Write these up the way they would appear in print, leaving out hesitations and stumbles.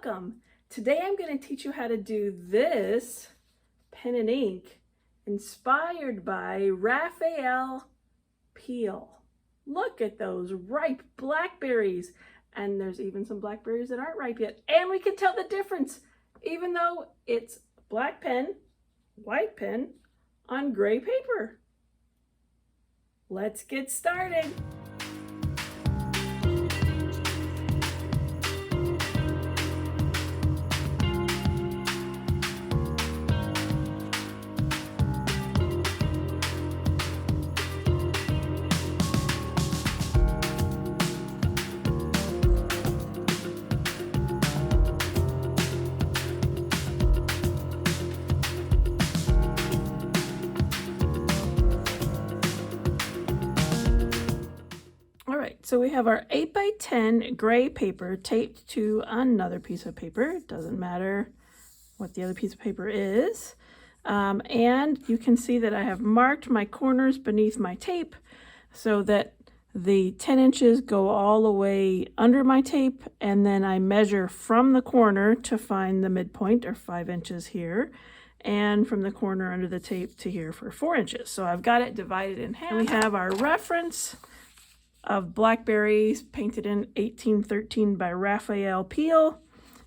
Welcome! Today I'm going to teach you how to do this pen and ink inspired by Raphael Peel. Look at those ripe blackberries, and there's even some blackberries that aren't ripe yet, and we can tell the difference even though it's black pen, white pen on gray paper. Let's get started. So we have our 8 by 10 gray paper taped to another piece of paper. It doesn't matter what the other piece of paper is. And you can see that I have marked my corners beneath my tape so that the 10 inches go all the way under my tape, and then I measure from the corner to find the midpoint, or 5 inches here, and from the corner under the tape to here for 4 inches. So I've got it divided in half. And we have our reference of blackberries painted in 1813 by Raphael Peel,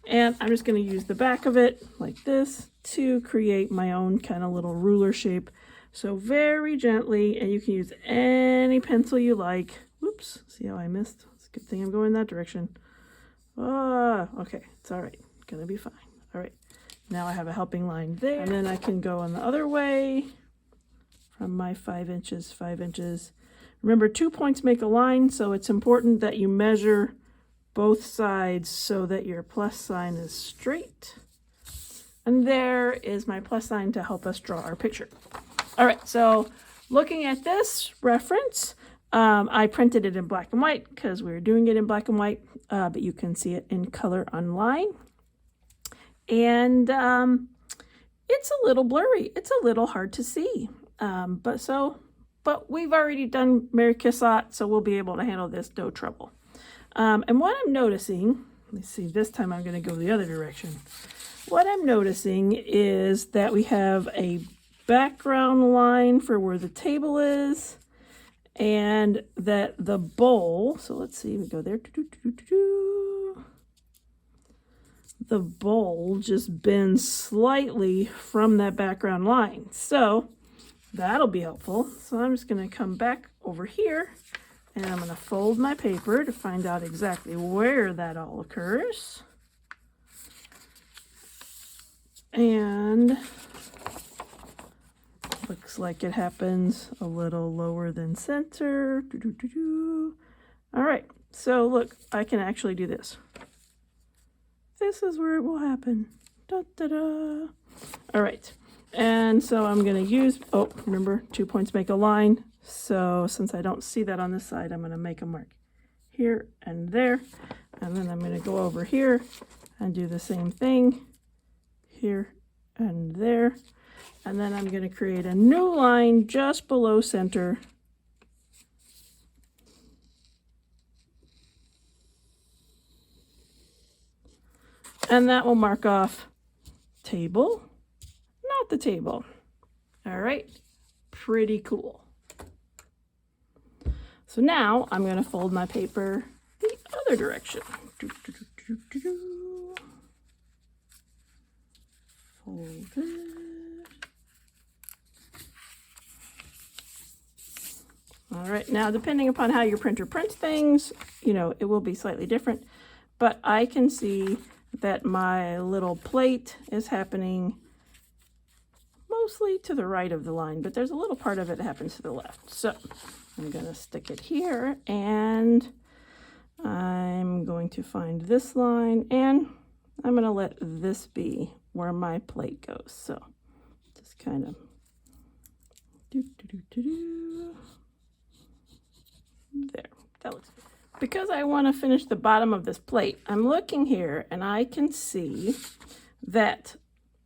and I'm just going to use the back of it like this to create my own kind of little ruler shape. So very gently, and you can use any pencil you like. Whoops, see how I missed? It's a good thing I'm going that direction. Okay, it's all right, gonna be fine. All right, now I have a helping line there, and then I can go on the other way from my 5 inches, 5 inches. Remember, 2 points make a line, so it's important that you measure both sides so that your plus sign is straight. And there is my plus sign to help us draw our picture. All right, so looking at this reference, I printed it in black and white because we were doing it in black and white, but you can see it in color online. And it's a little blurry. It's a little hard to see, but we've already done Mary Cassatt, so we'll be able to handle this no trouble. And what I'm noticing, let's see, this time I'm going to go the other direction. What I'm noticing is that we have a background line for where the table is, and that the bowl, so let's see, we go there. The bowl just bends slightly from that background line. So that'll be helpful. So I'm just going to come back over here, and I'm going to fold my paper to find out exactly where that all occurs. And looks like it happens a little lower than center. All right, so look, I can actually do this. This is where it will happen. Da, da, da. All right. And so I'm going to use, remember, 2 points make a line. So since I don't see that on this side, I'm going to make a mark here and there. And then I'm going to go over here and do the same thing here and there. And then I'm going to create a new line just below center. And that will mark off table. Not the table. All right, pretty cool. So now I'm going to fold my paper the other direction. Fold it. All right, now depending upon how your printer prints things, it will be slightly different, but I can see that my little plate is happening mostly to the right of the line, but there's a little part of it that happens to the left. So I'm going to stick it here, and I'm going to find this line, and I'm going to let this be where my plate goes. So just kind of there. That looks good. Because I want to finish the bottom of this plate, I'm looking here, and I can see that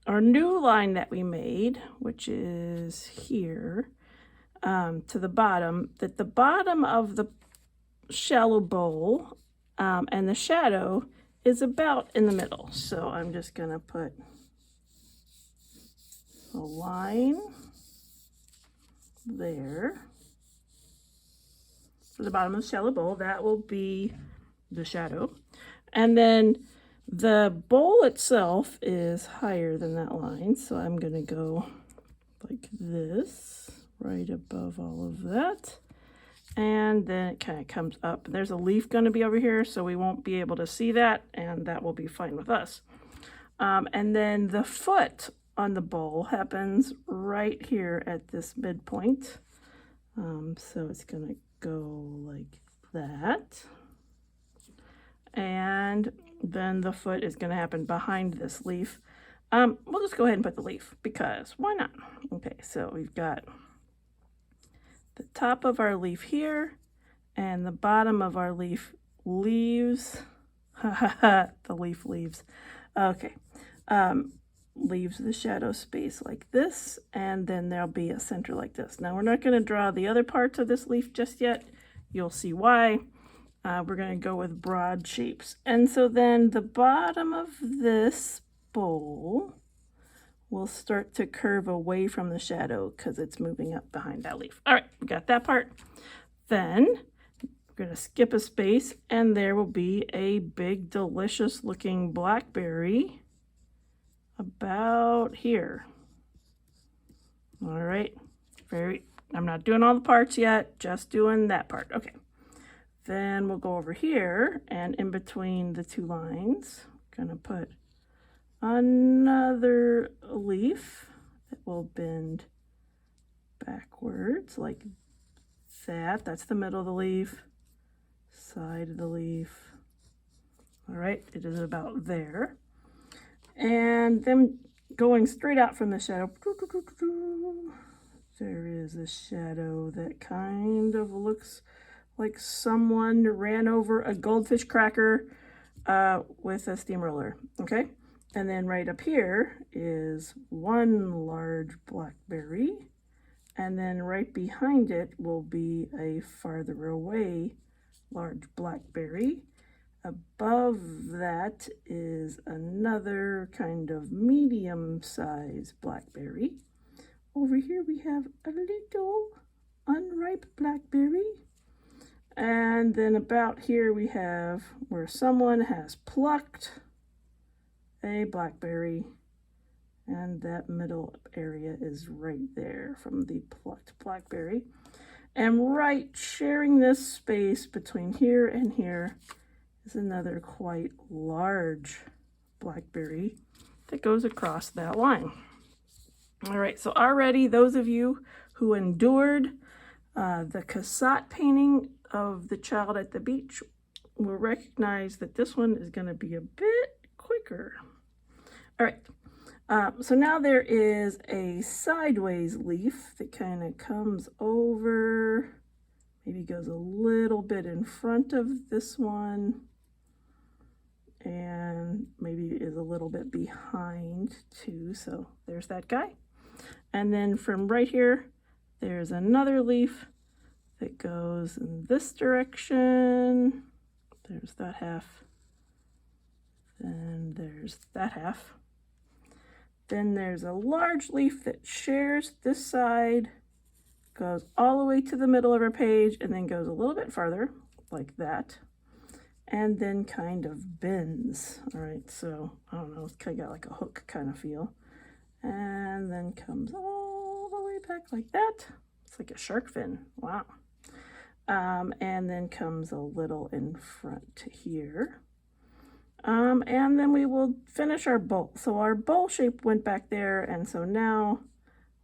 our new line that we made, which is here, to the bottom, that the bottom of the shallow bowl and the shadow is about in the middle. So I'm just gonna put a line there for the bottom of the shallow bowl. That will be the shadow. And then the bowl itself is higher than that line, so I'm gonna go like this, right above all of that. And then it kind of comes up. There's a leaf gonna be over here, so we won't be able to see that, and that will be fine with us. And then the foot on the bowl happens right here at this midpoint. So it's gonna go like that. And then the foot is gonna happen behind this leaf. We'll just go ahead and put the leaf, because why not? Okay, so we've got the top of our leaf here, and the bottom of our leaf leaves. The leaf leaves. Okay. Leaves the shadow space like this, and then there'll be a center like this. Now we're not going to draw the other parts of this leaf just yet. You'll see why. We're going to go with broad shapes. And so then the bottom of this bowl will start to curve away from the shadow because it's moving up behind that leaf. All right, we got that part. Then we're going to skip a space, and there will be a big, delicious looking blackberry about here. All right, I'm not doing all the parts yet, just doing that part. Okay, then we'll go over here, and in between the two lines, I'm gonna put another leaf that will bend backwards like that. That's the middle of the leaf, side of the leaf. All right, it is about there. And then going straight out from the shadow, there is a shadow that kind of looks like someone ran over a goldfish cracker with a steamroller, okay? And then right up here is one large blackberry, and then right behind it will be a farther away large blackberry. Above that is another kind of medium-sized blackberry. Over here we have a little unripe blackberry. And then about here we have where someone has plucked a blackberry. And that middle area is right there from the plucked blackberry. And right sharing this space between here and here is another quite large blackberry that goes across that line. All right, so already those of you who endured the Cassatt painting of the child at the beach will recognize that this one is going to be a bit quicker. All right, so now there is a sideways leaf that kind of comes over, maybe goes a little bit in front of this one, and maybe is a little bit behind too. So there's that guy. And then from right here, there's another leaf that goes in this direction. There's that half. Then there's that half. Then there's a large leaf that shares this side, goes all the way to the middle of our page, and then goes a little bit farther, like that. And then kind of bends. All right, so I don't know, it's kind of got like a hook kind of feel. And then comes all the way back like that. It's like a shark fin, wow. And then comes a little in front here. And then we will finish our bowl. So our bowl shape went back there, and so now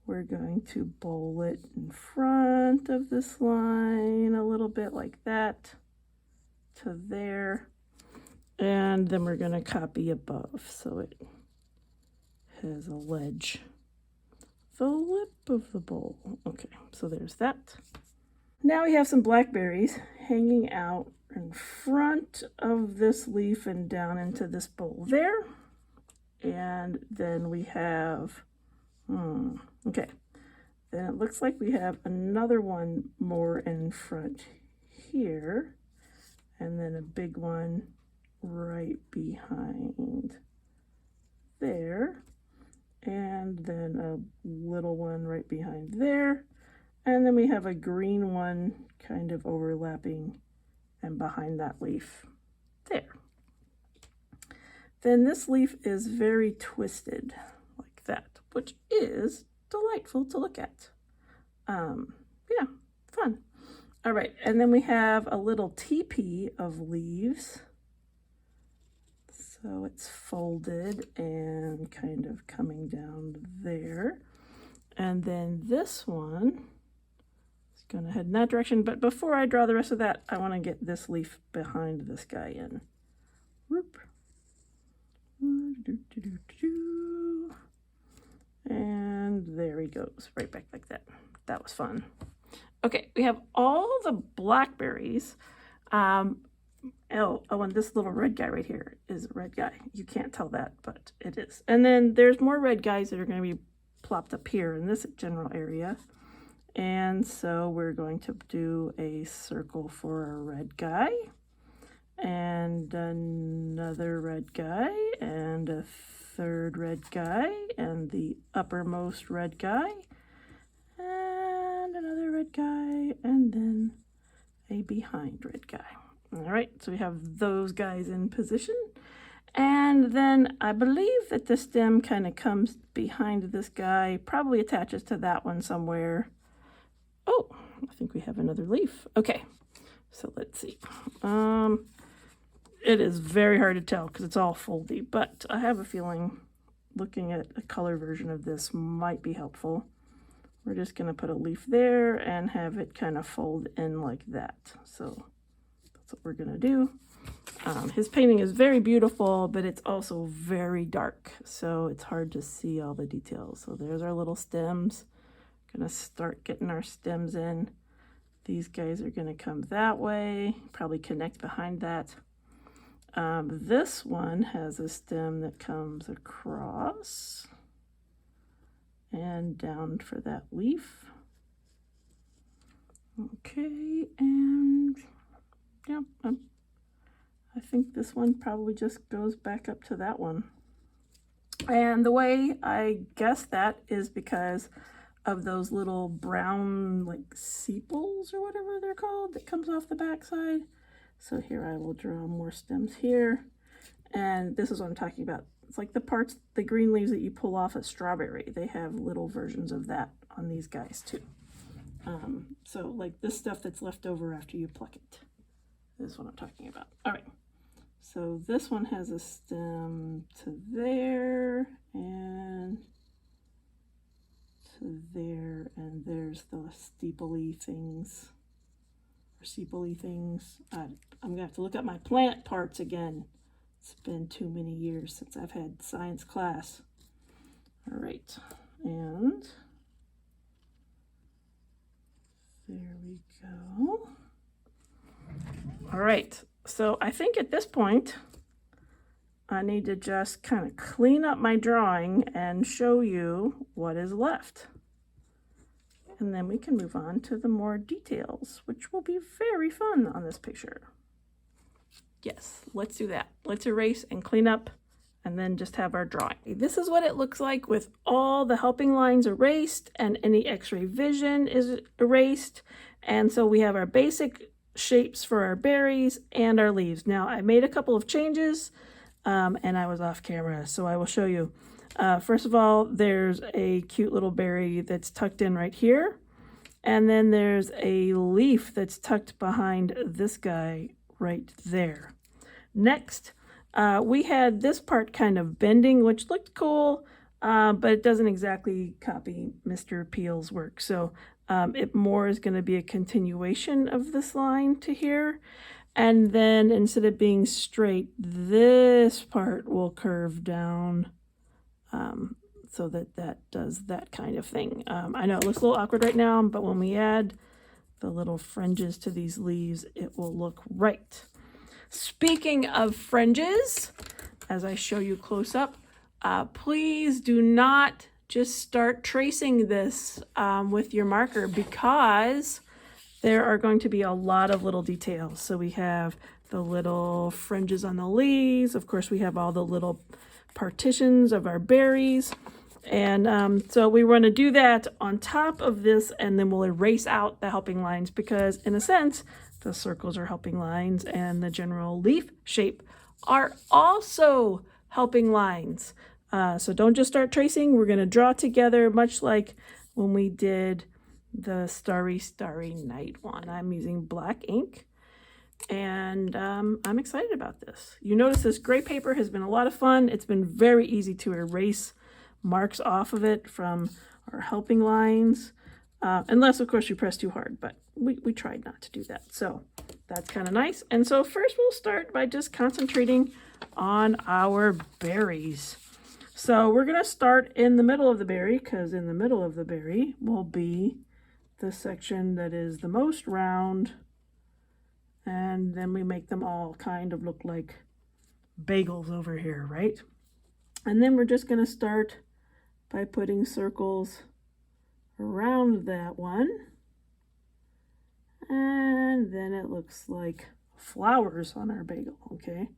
we're going to bowl it in front of this line a little bit like that to there, and then we're going to copy above so it has a ledge, the lip of the bowl. Okay, so there's that. Now we have some blackberries hanging out in front of this leaf and down into this bowl there. And then we have, okay, then it looks like we have another one more in front here, and then a big one right behind there, and then a little one right behind there, and then we have a green one kind of overlapping and behind that leaf there. Then this leaf is very twisted like that, which is delightful to look at. Yeah, fun. All right, and then we have a little teepee of leaves. So it's folded and kind of coming down there. And then this one is going to head in that direction. But before I draw the rest of that, I want to get this leaf behind this guy in. Whoop. And there he goes, right back like that. That was fun. Okay, we have all the blackberries. Oh, and this little red guy right here is a red guy. You can't tell that, but it is. And then there's more red guys that are going to be plopped up here in this general area. And so we're going to do a circle for a red guy, and another red guy, and a third red guy, and the uppermost red guy, and another red guy, and then a behind red guy. All right, so we have those guys in position. And then I believe that the stem kind of comes behind this guy, probably attaches to that one somewhere. Oh, I think we have another leaf. Okay, so let's see. It is very hard to tell because it's all foldy, but I have a feeling looking at a color version of this might be helpful. We're just going to put a leaf there and have it kind of fold in like that. So that's what we're going to do. His painting is very beautiful, but it's also very dark, so it's hard to see all the details. So there's our little stems. Going to start getting our stems in. These guys are going to come that way, probably connect behind that. This one has a stem that comes across and down for that leaf. Okay, and yeah, I think this one probably just goes back up to that one. And the way I guess that is because of those little brown like sepals or whatever they're called that comes off the backside. So here I will draw more stems here. And this is what I'm talking about. It's like the parts, the green leaves that you pull off a strawberry. They have little versions of that on these guys too. So like this stuff that's left over after you pluck it is what I'm talking about. All right. So this one has a stem to there and to there, and there's the steepley things. Sepally things. I'm gonna have to look up my plant parts again. It's been too many years since I've had science class. All right, and there we go. All right, so I think at this point I need to just kind of clean up my drawing and show you what is left. And then we can move on to the more details, which will be very fun on this picture. Yes, let's do that. Let's erase and clean up and then just have our drawing. This is what it looks like with all the helping lines erased and any x-ray vision is erased. And so we have our basic shapes for our berries and our leaves. Now I made a couple of changes and I was off camera, so I will show you. First of all, there's a cute little berry that's tucked in right here. And then there's a leaf that's tucked behind this guy right there. Next, we had this part kind of bending, which looked cool, but it doesn't exactly copy Mr. Peel's work. So it more is going to be a continuation of this line to here. And then instead of being straight, this part will curve down. So that does that kind of thing. I know it looks a little awkward right now, but when we add the little fringes to these leaves, it will look right. Speaking of fringes, as I show you close up, please do not just start tracing this with your marker, because there are going to be a lot of little details. So we have the little fringes on the leaves. Of course, we have all the little partitions of our berries. And so we want to do that on top of this, and then we'll erase out the helping lines because, in a sense, the circles are helping lines and the general leaf shape are also helping lines. So don't just start tracing. We're going to draw together, much like when we did the Starry Night one. I'm using black ink, and I'm excited about this. You notice this gray paper has been a lot of fun. It's been very easy to erase marks off of it from our helping lines, unless of course you press too hard, but we tried not to do that. So that's kind of nice. And so first we'll start by just concentrating on our berries. So we're going to start in the middle of the berry, because in the middle of the berry will be the section that is the most round, and then we make them all kind of look like bagels over here, right? And then we're just going to start by putting circles around that one, and then it looks like flowers on our bagel, okay?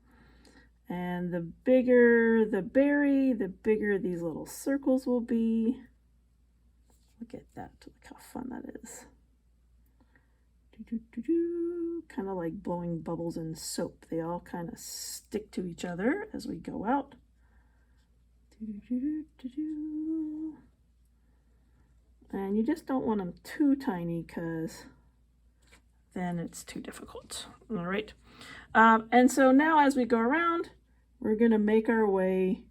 And the bigger the berry, the bigger these little circles will be. Look at that, look how fun that is. Kind of like blowing bubbles in soap. They all kind of stick to each other as we go out. And you just don't want them too tiny because then it's too difficult. All right. And so now as we go around, we're going to make our way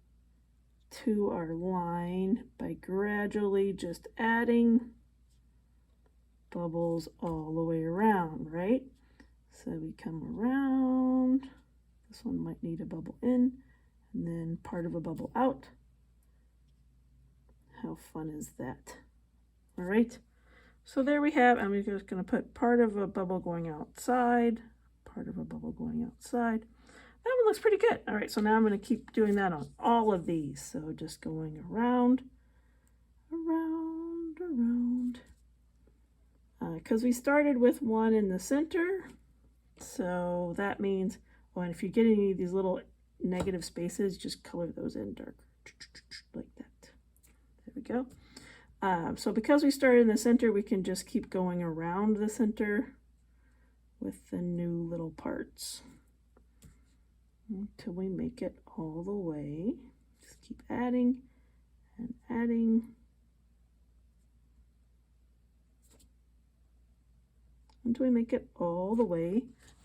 to our line by gradually just adding bubbles all the way around, right? So we come around. This one might need a bubble in and then part of a bubble out. How fun is that? All right, so there we have, and we're just going to put part of a bubble going outside, part of a bubble going outside. That one looks pretty good. All right, so now I'm going to keep doing that on all of these. So just going around, around, around. Because we started with one in the center, so that means, well, and if you get any of these little negative spaces, just color those in darker, like that. There we go. So because we started in the center, we can just keep going around the center with the new little parts until we make it all the way. Just keep adding and adding until we make it all the way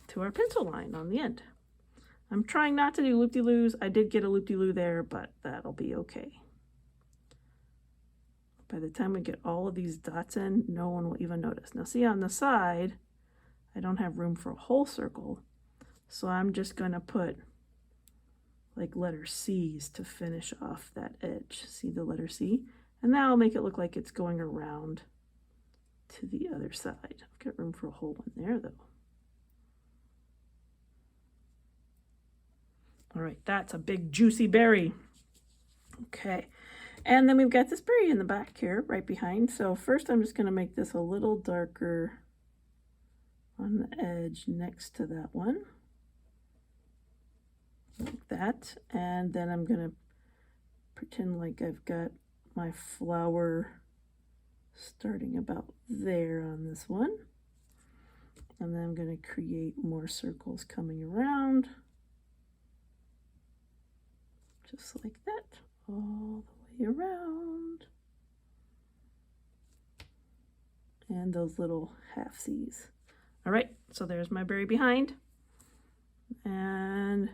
to our pencil line on the end. I'm trying not to do loop-de-loos. I did get a loop-de-loo there, but that'll be okay. By the time we get all of these dots in, no one will even notice. Now see on the side, I don't have room for a whole circle, so I'm just going to put like letter C's to finish off that edge. See the letter C? And now I'll make it look like it's going around to the other side. I've got room for a whole one there though. All right, that's a big juicy berry. Okay. And then we've got this berry in the back here, right behind. So first I'm just going to make this a little darker on the edge next to that one. Like that. And then I'm going to pretend like I've got my flower starting about there on this one. And then I'm going to create more circles coming around. Just like that, all the way around. And those little half-C's. All right, so there's my berry behind. And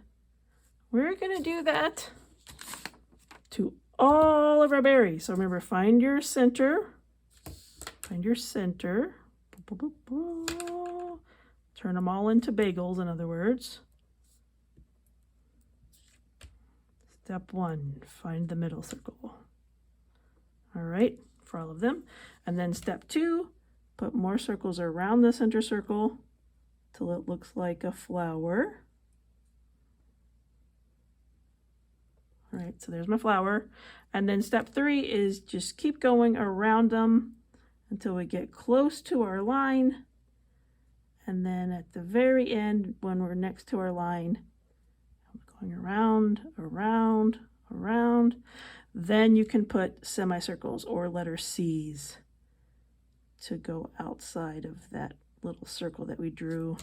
we're gonna do that to all of our berries. So remember, find your center. Find your center. Turn them all into bagels, in other words. Step 1, find the middle circle. All right, for all of them. And then step 2, put more circles around the center circle till it looks like a flower. All right, so there's my flower. And then step 3 is just keep going around them until we get close to our line. And then at the very end, when we're next to our line, I'm going around, around, around. Then you can put semicircles or letter C's to go outside of that little circle that we drew.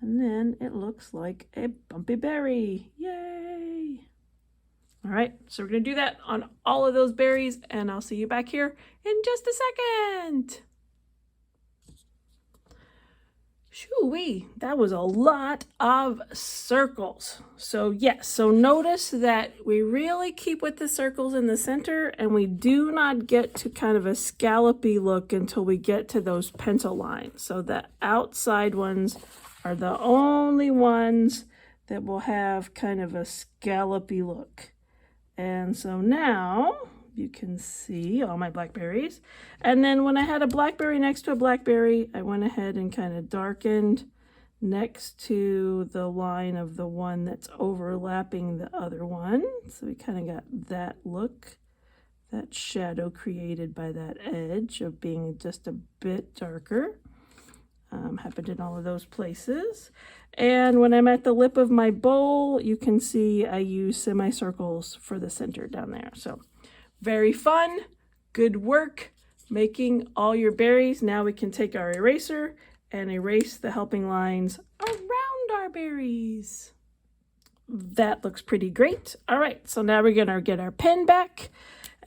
And then it looks like a bumpy berry. Yay! All right, so we're going to do that on all of those berries, and I'll see you back here in just a second. Shoo-wee, that was a lot of circles. So yes, so notice that we really keep with the circles in the center, and we do not get to kind of a scallopy look until we get to those pencil lines. So the outside ones are the only ones that will have kind of a scallopy look. And so now you can see all my blackberries. And then when I had a blackberry next to a blackberry, I went ahead and kind of darkened next to the line of the one that's overlapping the other one. So we kind of got that look, that shadow created by that edge of being just a bit darker. Happened in all of those places. And when I'm at the lip of my bowl, you can see I use semicircles for the center down there. So very fun, good work making all your berries. Now we can take our eraser and erase the helping lines around our berries. That looks pretty great. All right, so now we're gonna get our pen back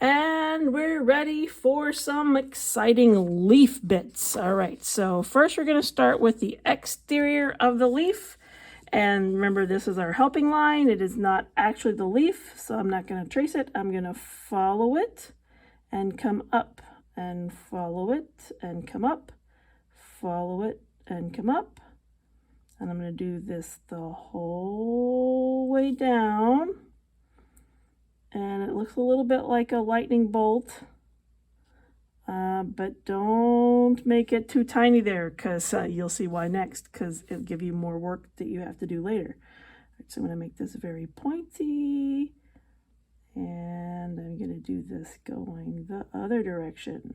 and we're ready for some exciting leaf bits. All right, so first we're gonna start with the exterior of the leaf. And remember, this is our helping line. It is not actually the leaf, so I'm not gonna trace it. I'm gonna follow it and come up and follow it and come up, follow it and come up. And I'm going to do this the whole way down. And it looks a little bit like a lightning bolt. But don't make it too tiny there, because you'll see why next, because it'll give you more work that you have to do later. Right, so I'm going to make this very pointy. And I'm going to do this going the other direction.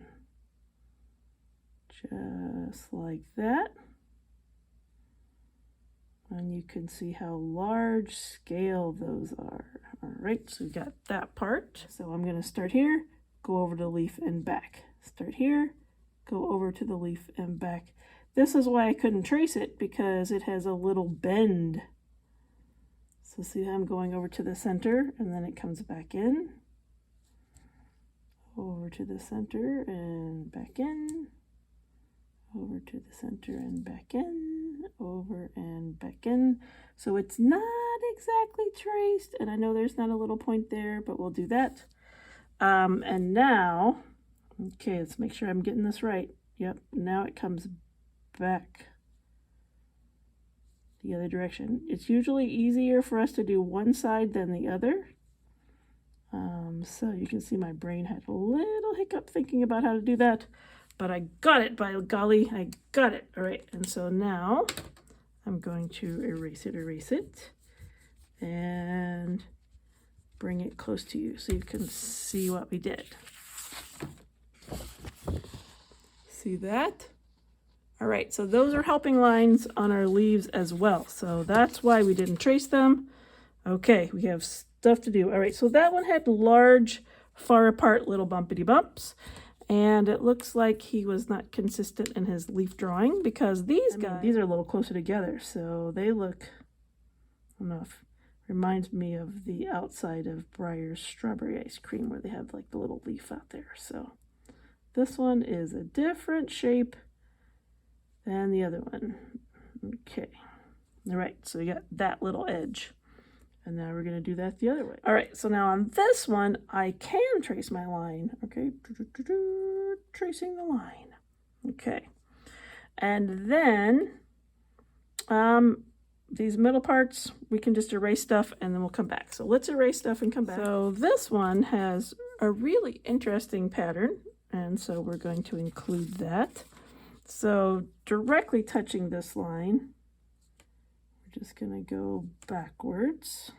Just like that. And you can see how large scale those are. All right, so we got that part. So I'm going to start here, go over to the leaf and back. Start here, go over to the leaf and back. This is why I couldn't trace it, because it has a little bend. So see how I'm going over to the center and then it comes back in. Over to the center and back in. Over to the center and back in. Over and back in. So it's not exactly traced, and I know there's not a little point there, but we'll do that. And now, okay, let's make sure I'm getting this right. Yep, now it comes back the other direction. It's usually easier for us to do one side than the other. So you can see my brain had a little hiccup thinking about how to do that, but I got it, by golly, I got it. All right, and so now I'm going to erase it, and bring it close to you so you can see what we did. See that? All right, so those are helping lines on our leaves as well. So that's why we didn't trace them. Okay, we have stuff to do. All right, so that one had large, far apart little bumpity bumps. And it looks like he was not consistent in his leaf drawing, because these guys, these are a little closer together. So they look, I don't know if, reminds me of the outside of Breyer's strawberry ice cream, where they have like the little leaf out there. So this one is a different shape than the other one. Okay. All right, so we got that little edge. And now we're going to do that the other way. All right, so now on this one, I can trace my line. Okay, tracing the line. Okay. And then these middle parts, we can just erase stuff and then we'll come back. So let's erase stuff and come back. So this one has a really interesting pattern, and so we're going to include that. So directly touching this line, we're just going to go backwards.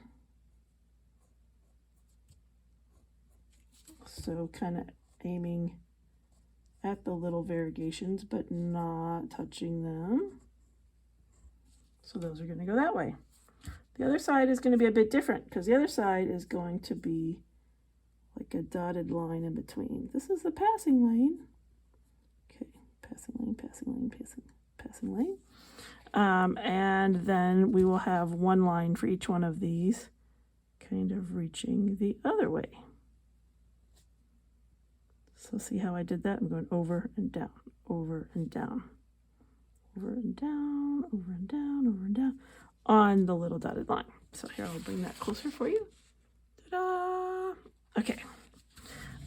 So kind of aiming at the little variegations, but not touching them. So those are going to go that way. The other side is going to be a bit different because the other side is going to be like a dotted line in between. This is the passing lane. Okay, passing lane, passing lane, passing lane. And then we will have one line for each one of these kind of reaching the other way. So see how I did that? I'm going over and down, over and down, over and down, over and down, over and down on the little dotted line. So here, I'll bring that closer for you. Ta-da! Okay.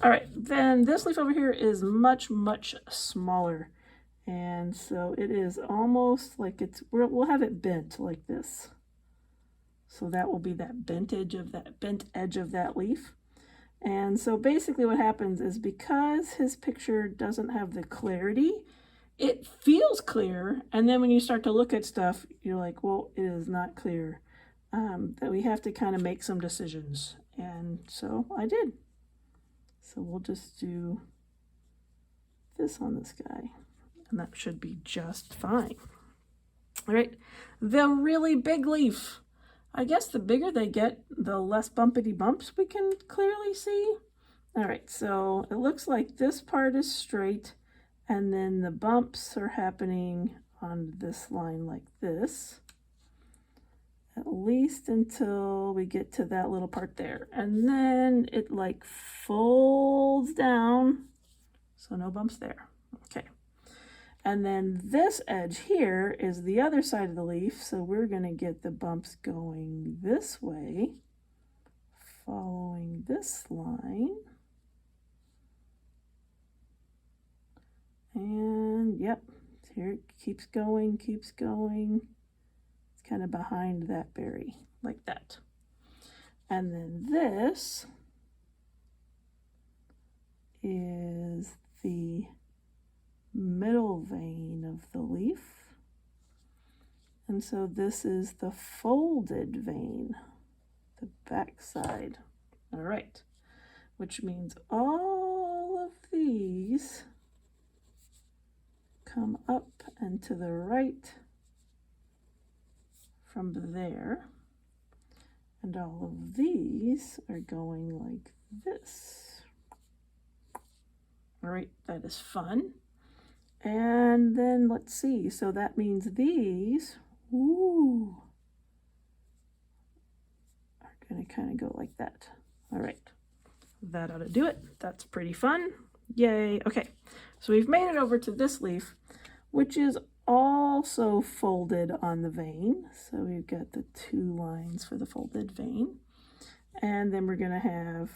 All right, then this leaf over here is much, much smaller. And so it is almost like we'll have it bent like this. So that will be that bent edge of that leaf. And so basically what happens is because his picture doesn't have the clarity, it feels clear. And then when you start to look at stuff, you're like, well, it is not clear. That we have to kind of make some decisions. And so I did. So we'll just do this on this guy. And that should be just fine. All right, the really big leaf. I guess the bigger they get, the less bumpity bumps we can clearly see. All right, so it looks like this part is straight, and then the bumps are happening on this line like this, at least until we get to that little part there. And then it like folds down, so no bumps there. Okay. And then this edge here is the other side of the leaf, so we're going to get the bumps going this way, following this line. And yep, here it keeps going, keeps going. It's kind of behind that berry, like that. And then this is the middle vein of the leaf. And so this is the folded vein, the back side. All right, which means all of these come up and to the right from there. And all of these are going like this. All right, that is fun. And then let's see, so that means these, ooh, are going to kind of go like that. All right, that ought to do it. That's pretty fun. Yay. Okay, so we've made it over to this leaf, which is also folded on the vein. So we've got the two lines for the folded vein. And then we're going to have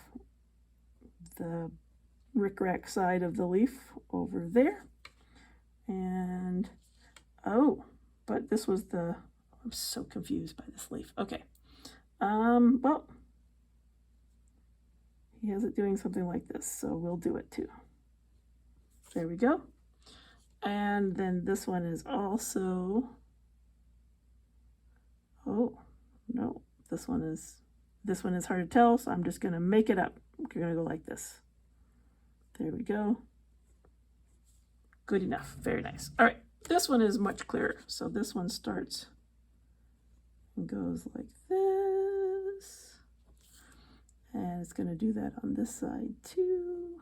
the rickrack side of the leaf over there. And, oh, but this was I'm so confused by this leaf. Okay. Well, he has it doing something like this, so we'll do it too. There we go. And then this one is also, oh, no, this one is hard to tell, so I'm just going to make it up. We're going to go like this. There we go. Good enough. Very nice. All right. This one is much clearer. So this one starts and goes like this. And it's going to do that on this side too.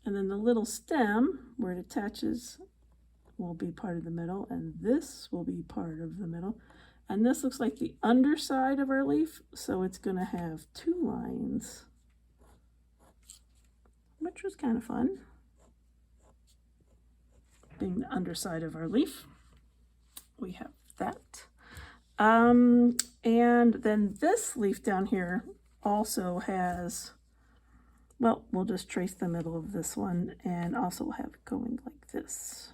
And then the little stem where it attaches will be part of the middle. And this will be part of the middle. And this looks like the underside of our leaf. So it's going to have two lines, which was kind of fun. Being the underside of our leaf, we have that. And then this leaf down here also has, well, we'll just trace the middle of this one and also have it going like this.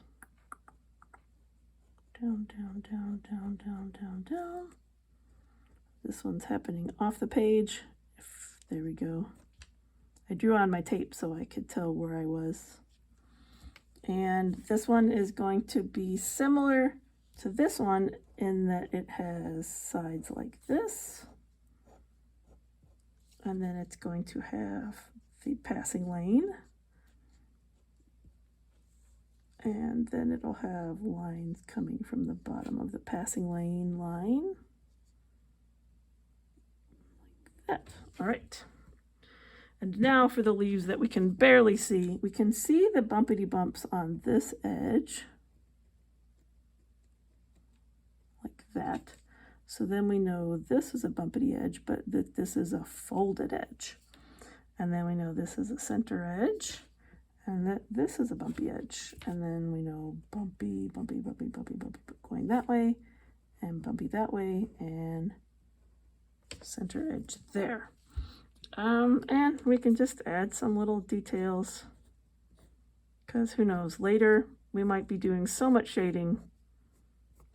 Down, down, down, down, down, down, down. This one's happening off the page. There we go. I drew on my tape so I could tell where I was. And this one is going to be similar to this one in that it has sides like this. And then it's going to have the passing lane. And then it'll have lines coming from the bottom of the passing lane line. Like that. All right. And now for the leaves that we can barely see. We can see the bumpity bumps on this edge. Like that. So then we know this is a bumpity edge, but that this is a folded edge. And then we know this is a center edge, and that this is a bumpy edge. And then we know bumpy, bumpy, bumpy, bumpy, bumpy, going that way, and bumpy that way, and center edge there. And we can just add some little details, because who knows, later we might be doing so much shading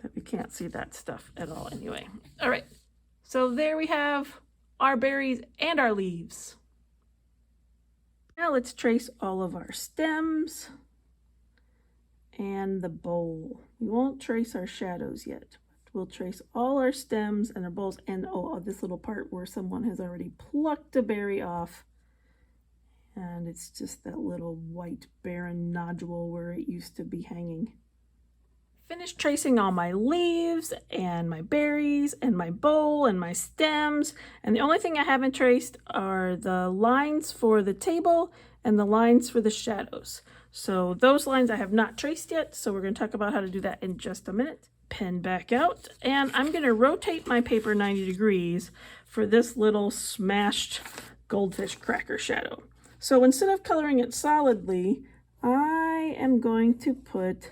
that we can't see that stuff at all anyway. All right, so there we have our berries and our leaves. Now let's trace all of our stems and the bowl. We won't trace our shadows yet. We'll trace all our stems and our bowls, and oh, this little part where someone has already plucked a berry off, and it's just that little white barren nodule where it used to be hanging. Finished tracing all my leaves and my berries and my bowl and my stems, and the only thing I haven't traced are the lines for the table and the lines for the shadows. So those lines I have not traced yet, so we're going to talk about how to do that in just a minute. Pen back out, and I'm going to rotate my paper 90 degrees for this little smashed goldfish cracker shadow. So instead of coloring it solidly, I am going to put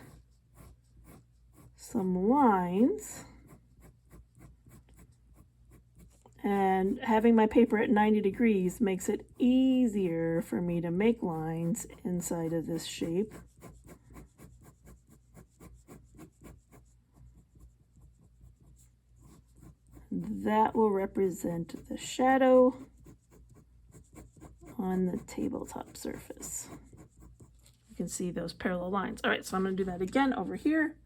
some lines, and having my paper at 90 degrees makes it easier for me to make lines inside of this shape. That will represent the shadow on the tabletop surface. You can see those parallel lines. All right, so I'm going to do that again over here.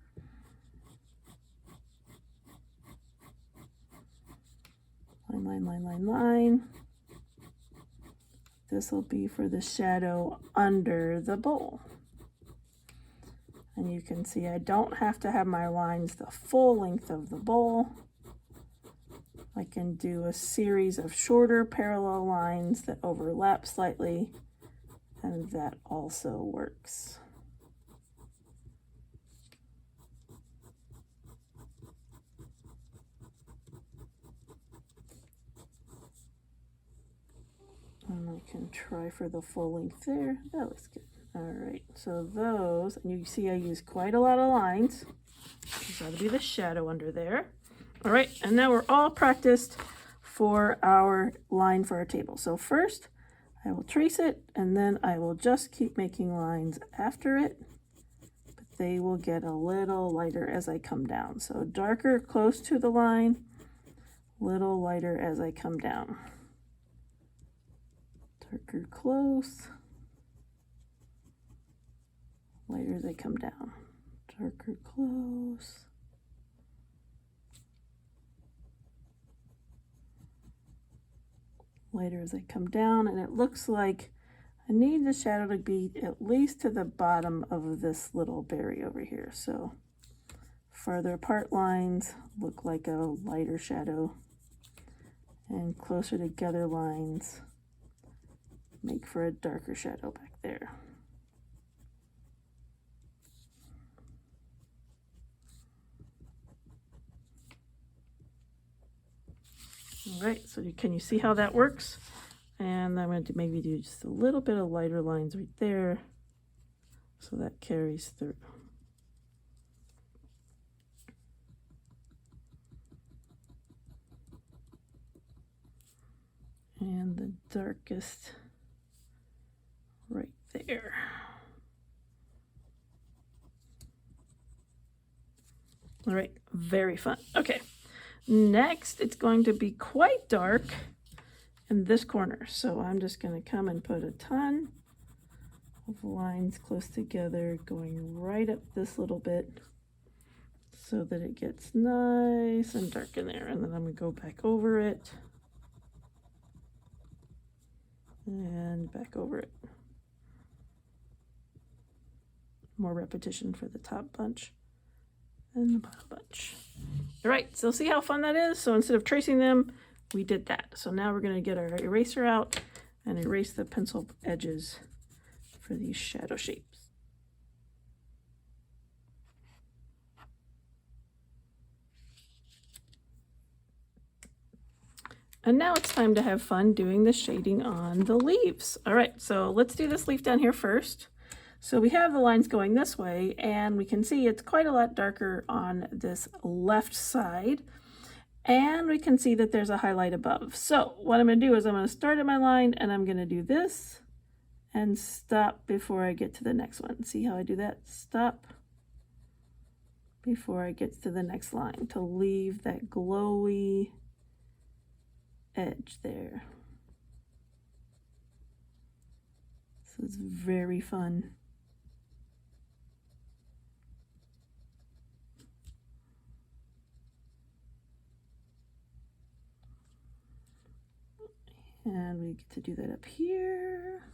Line, line, line, line, line. This will be for the shadow under the bowl. And you can see I don't have to have my lines the full length of the bowl. I can do a series of shorter parallel lines that overlap slightly, and that also works. And I can try for the full length there. That looks good. All right, so those, and you see I use quite a lot of lines. That'll be the shadow under there. All right, and now we're all practiced for our line for our table. So first, I will trace it, and then I will just keep making lines after it, but they will get a little lighter as I come down. So darker close to the line, little lighter as I come down. Darker close, lighter as I come down. Darker close. Lighter as I come down, and it looks like I need the shadow to be at least to the bottom of this little berry over here. So farther apart lines look like a lighter shadow, and closer together lines make for a darker shadow back there. All right, so can you see how that works? And I'm going to maybe do just a little bit of lighter lines right there, so that carries through. And the darkest right there. All right, very fun. Okay, next it's going to be quite dark in this corner. So I'm just going to come and put a ton of lines close together going right up this little bit so that it gets nice and dark in there. And then I'm going to go back over it and back over it. more repetition for the top bunch and the bottom bunch. All right, so see how fun that is? So instead of tracing them, we did that. So now we're going to get our eraser out and erase the pencil edges for these shadow shapes. And now it's time to have fun doing the shading on the leaves. All right, so let's do this leaf down here first. So we have the lines going this way, and we can see it's quite a lot darker on this left side. And we can see that there's a highlight above. So what I'm going to do is I'm going to start at my line, and I'm going to do this and stop before I get to the next one. See how I do that? Stop before I get to the next line to leave that glowy edge there. This is very fun. And we get to do that up here.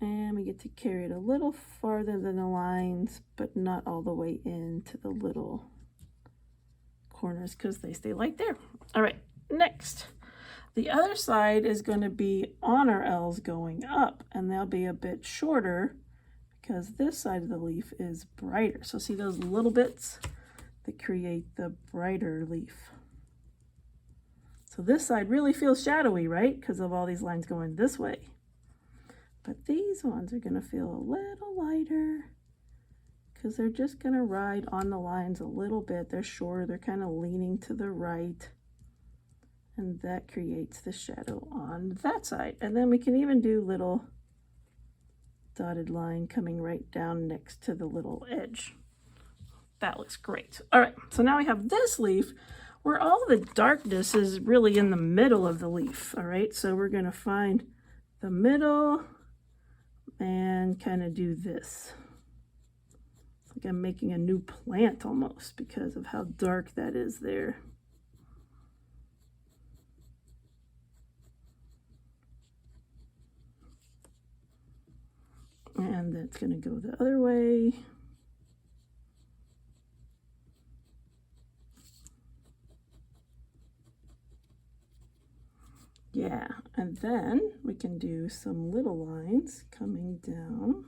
And we get to carry it a little farther than the lines, but not all the way into the little corners because they stay like there. All right, next. The other side is going to be on our L's going up, and they'll be a bit shorter because this side of the leaf is brighter. So see those little bits that create the brighter leaf. So this side really feels shadowy, right? Because of all these lines going this way. But these ones are going to feel a little lighter because they're just going to ride on the lines a little bit. They're shorter, they're kind of leaning to the right. And that creates the shadow on that side. And then we can even do little dotted line coming right down next to the little edge. That looks great. All right, so now we have this leaf where all the darkness is really in the middle of the leaf. All right, so we're going to find the middle and kind of do this. It's like I'm making a new plant almost because of how dark that is there. And that's going to go the other way. Yeah, and then we can do some little lines coming down.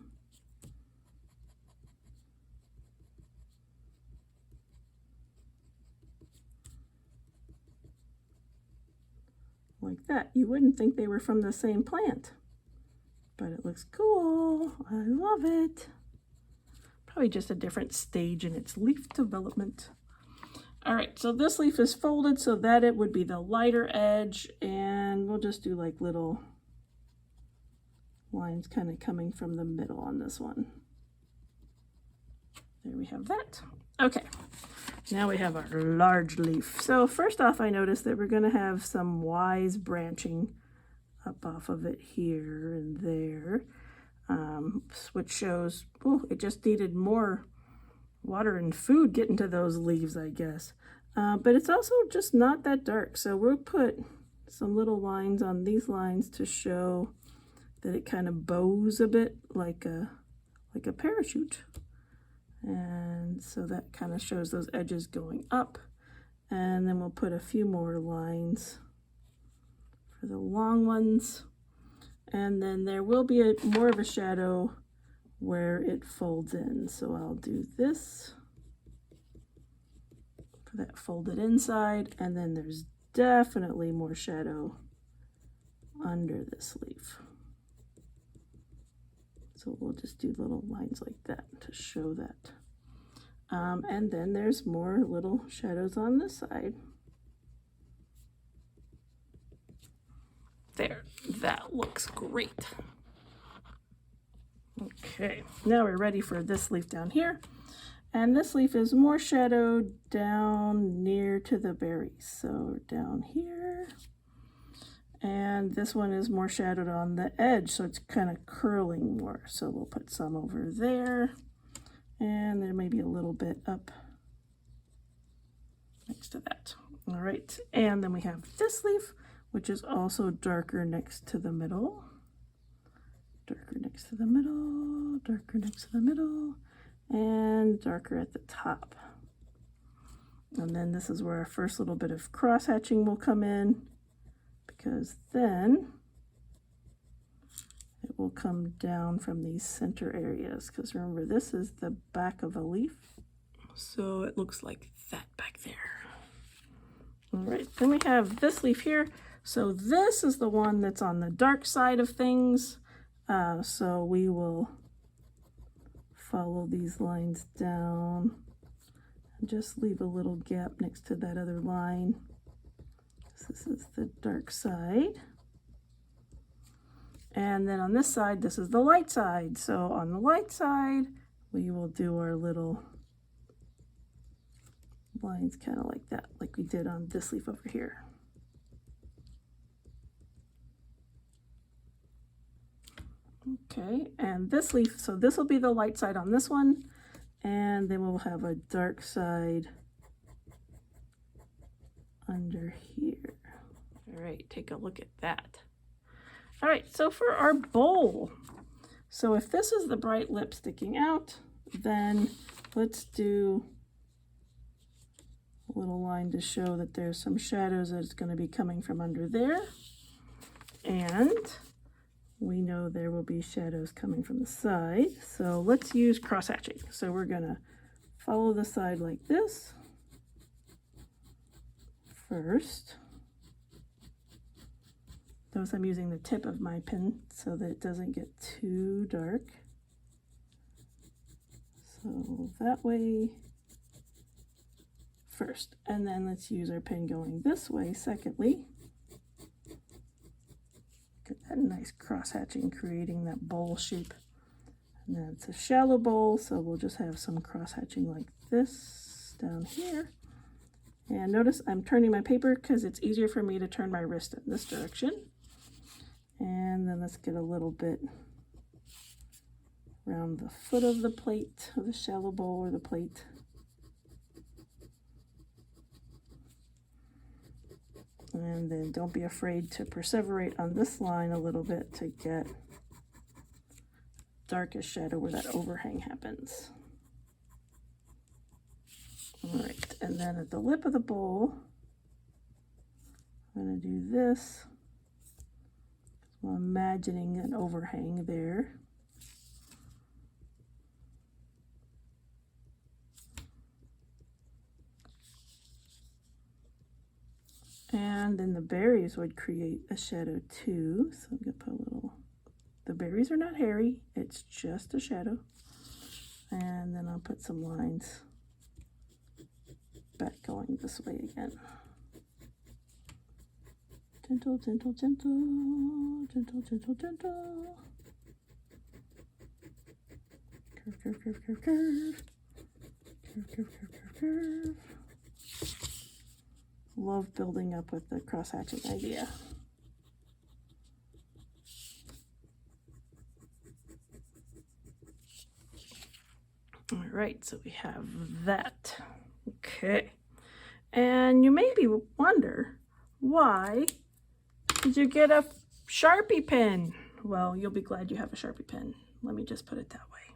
Like that. You wouldn't think they were from the same plant, but it looks cool. I love it. Probably just a different stage in its leaf development. All right, so this leaf is folded so that it would be the lighter edge, and we'll just do like little lines kind of coming from the middle on this one. There we have that. Okay, now we have our large leaf. So first off, I noticed that we're going to have some Y's branching up off of it here and there, which shows, oh, it just needed more water and food getting to those leaves, I guess. But it's also just not that dark. So we'll put some little lines on these lines to show that it kind of bows a bit like a parachute. And so that kind of shows those edges going up. And then we'll put a few more lines for the long ones. And then there will be more of a shadow where it folds in. So I'll do this for that folded inside, and then there's definitely more shadow under this leaf. So we'll just do little lines like that to show that. And then there's more little shadows on this side. There, that looks great. Okay, now we're ready for this leaf down here. And this leaf is more shadowed down near to the berries. So down here. And this one is more shadowed on the edge, so it's kind of curling more. So we'll put some over there. And there may be a little bit up next to that. All right, and then we have this leaf, which is also darker next to the middle. Darker next to the middle, darker next to the middle. and darker at the top. And then this is where our first little bit of cross hatching will come in, because then it will come down from these center areas, because remember, this is the back of a leaf, so it looks like that back there. All right, then we have this leaf here. So this is the one that's on the dark side of things. So we will follow these lines down and just leave a little gap next to that other line. This is the dark side. And then on this side, this is the light side. So on the light side, we will do our little lines kind of like that, like we did on this leaf over here. Okay, and this leaf, so this will be the light side on this one, and then we'll have a dark side under here. All right, take a look at that. All right, so for our bowl, so if this is the bright lip sticking out, then let's do a little line to show that there's some shadows that's going to be coming from under there. And we know there will be shadows coming from the side. So let's use cross hatching. So we're going to follow the side like this first. Notice I'm using the tip of my pen so that it doesn't get too dark. So that way first, and then let's use our pen going this way secondly. Get that nice cross hatching, creating that bowl shape. And then it's a shallow bowl, so we'll just have some cross hatching like this down here. And notice I'm turning my paper because it's easier for me to turn my wrist in this direction. And then let's get a little bit around the foot of the plate, of the shallow bowl or the plate. And then don't be afraid to perseverate on this line a little bit to get darkest shadow where that overhang happens. All right, and then at the lip of the bowl, I'm going to do this. I'm imagining an overhang there. And then the berries would create a shadow too. So I'm going to put a little, the berries are not hairy, it's just a shadow. And then I'll put some lines back going this way again. Gentle, gentle, gentle, gentle, gentle, gentle. Curve, curve, curve, curve, curve. Curve, curve, curve, curve, curve. Love building up with the cross hatching idea. All right, so we have that. Okay, and you maybe wonder, why did you get a Sharpie pen? Well, you'll be glad you have a Sharpie pen. Let me just put it that way.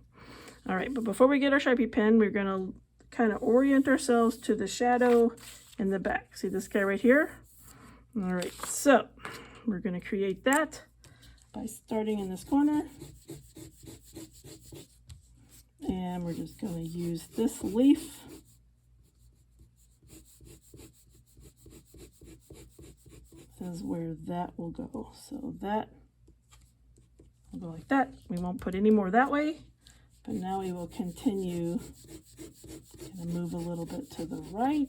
All right, but before we get our Sharpie pen, we're gonna kind of orient ourselves to the shadow in the back. See this guy right here? All right, so we're going to create that by starting in this corner. And we're just going to use this leaf. This is where that will go. So that will go like that. We won't put any more that way. But now we will continue. Going to move a little bit to the right.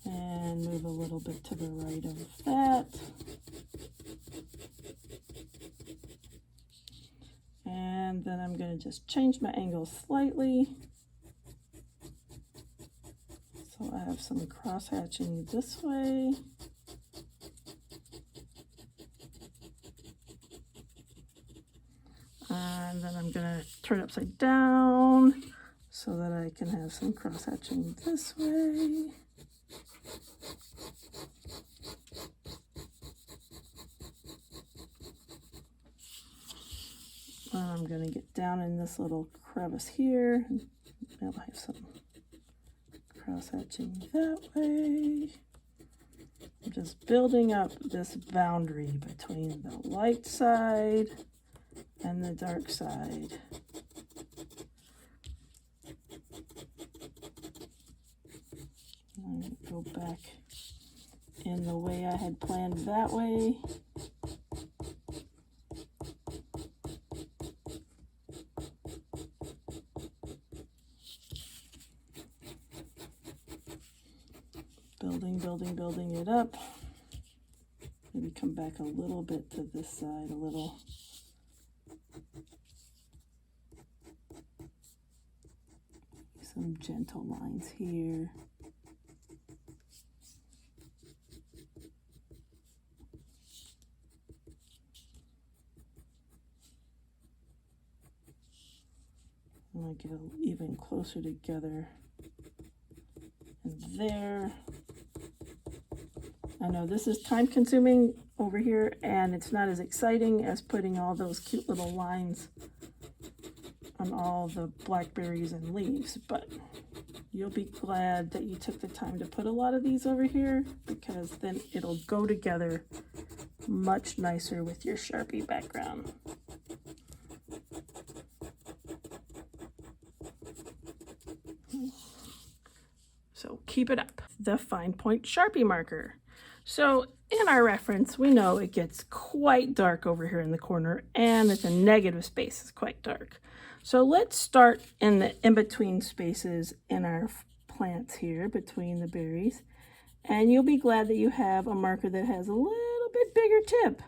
And move a little bit to the right of that. And then I'm going to just change my angle slightly. So I have some cross hatching this way. And then I'm going to turn it upside down so that I can have some cross hatching this way. I'm going to get down in this little crevice here. Now I have some cross hatching that way. I'm just building up this boundary between the light side and the dark side. I'm going to go back in the way I had planned that way. Building it up. Maybe come back a little bit to this side, a little. Some gentle lines here. I want to get even closer together. And there. I know this is time consuming over here, and it's not as exciting as putting all those cute little lines on all the blackberries and leaves, but you'll be glad that you took the time to put a lot of these over here, because then it'll go together much nicer with your Sharpie background. So keep it up. The fine point Sharpie marker. So in our reference, we know it gets quite dark over here in the corner, and that the negative space is quite dark. So let's start in the in-between spaces in our plants here between the berries. And you'll be glad that you have a marker that has a little bit bigger tip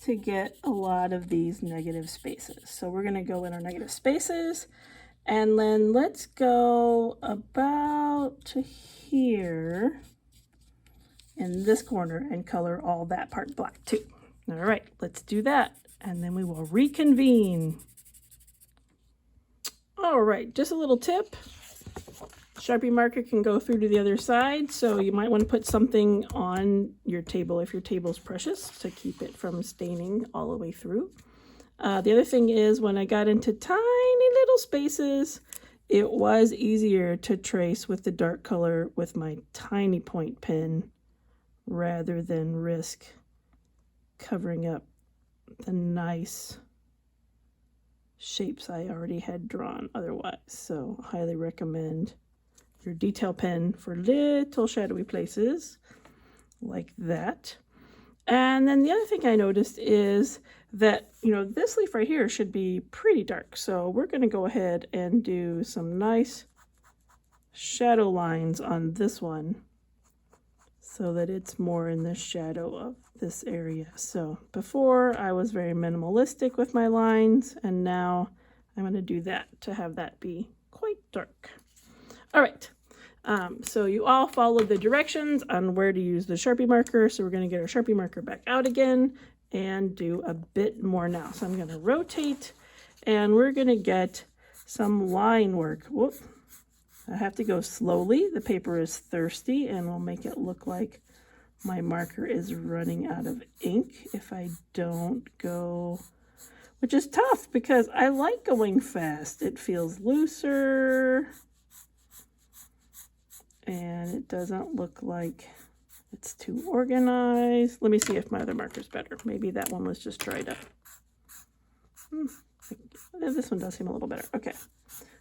to get a lot of these negative spaces. So we're going to go in our negative spaces, and then let's go about to here in this corner and color all that part black too. All right, let's do that, and then we will reconvene. All right, just a little tip. Sharpie marker can go through to the other side, so you might want to put something on your table if your table's precious to keep it from staining all the way through. The other thing is, when I got into tiny little spaces, it was easier to trace with the dark color with my tiny point pen rather than risk covering up the nice shapes I already had drawn otherwise. So highly recommend your detail pen for little shadowy places like that. And then the other thing I noticed is that, you know, this leaf right here should be pretty dark. So we're going to go ahead and do some nice shadow lines on this one so that it's more in the shadow of this area. So before I was very minimalistic with my lines, and now I'm going to do that to have that be quite dark. All right. So you all followed the directions on where to use the Sharpie marker. So we're going to get our Sharpie marker back out again and do a bit more now. So I'm going to rotate, and we're going to get some line work. Whoop. I have to go slowly. The paper is thirsty, and we'll make it look like my marker is running out of ink if I don't go, which is tough because I like going fast. It feels looser, and it doesn't look like it's too organized. Let me see if my other marker's better. Maybe that one was just dried up. This one does seem a little better. Okay.